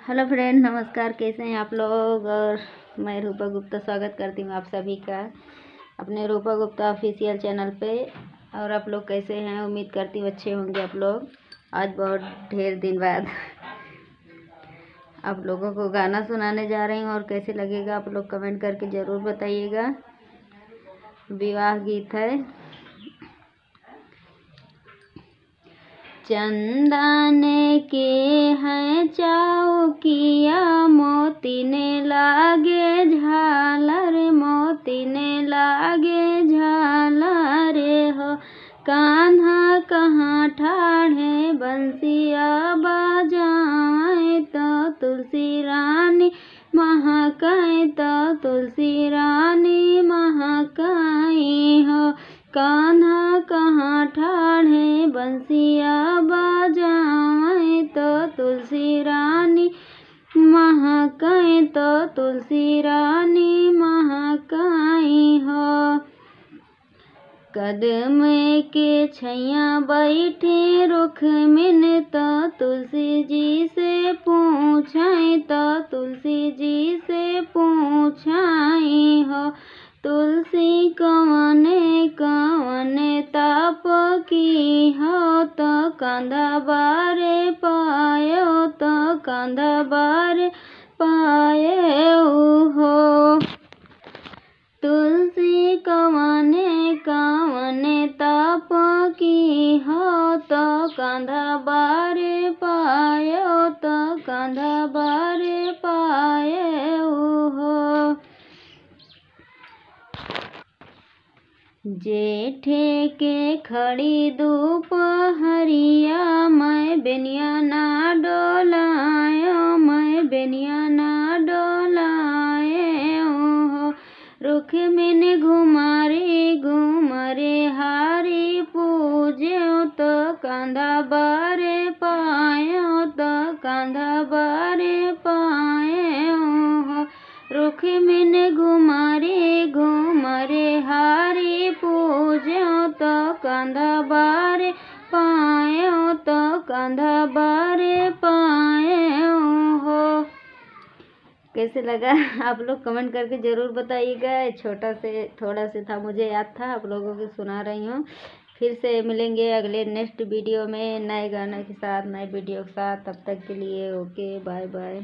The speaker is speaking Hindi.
हेलो फ्रेंड, नमस्कार। कैसे हैं आप लोग। और मैं रूपा गुप्ता स्वागत करती हूँ आप सभी का अपने रूपा गुप्ता ऑफिशियल चैनल पे। और आप लोग कैसे हैं, उम्मीद करती हूँ अच्छे होंगे आप लोग। आज बहुत ढेर दिन बाद आप लोगों को गाना सुनाने जा रही हूँ और कैसे लगेगा आप लोग कमेंट करके ज़रूर बताइएगा। विवाह गीत है। चंदन के हैं चौकिया, मोती ने लागे झालर, मोती ने लागे झालर हो। कान्हा कहाँ ठाढ़े बंसिया बजाए, तो तुलसी रानी महकाए, तो तुलसी रानी महकाई हो। कान्हा कहाँ ठाढ़े बंसिया बजाए, तो तुलसी रानी महकाए, तो तुलसी रानी महकाई हो। कदम के छैया बैठे रुक्मिन, तो तुलसी जी से पूछाए, तो तुलसी जी से पूछाई हो। तुलसी कवने कवने ताप की हो, तो कंधा बारे पायो, तो कंधा बारे पायो हो। तुलसी कवने कवने ताप की हो, तो कंधा बारे पायो, तो कंधा बारे पायो हो। जेठे के खड़ी दोपहरिया, मैं बेनिया ना डोलायो, मैं बेनिया ना डोलायो हो। रुक्मिन घुमारे घुमरे हारी पूज्यो, तो कंधा बारे पायो, तो कंधा बारे पायो हो। रुक्मिन घुमारे घुमरे हारी पूज्यो, तो कंधा बारे पायो, तो कंधा बारे पायो हो। कैसे लगा आप लोग कमेंट करके ज़रूर बताइएगा। थोड़ा से था, मुझे याद था, आप लोगों को सुना रही हूँ। फिर से मिलेंगे अगले नेक्स्ट वीडियो में नए गाने के साथ, नए वीडियो के साथ। तब तक के लिए ओके, बाय बाय।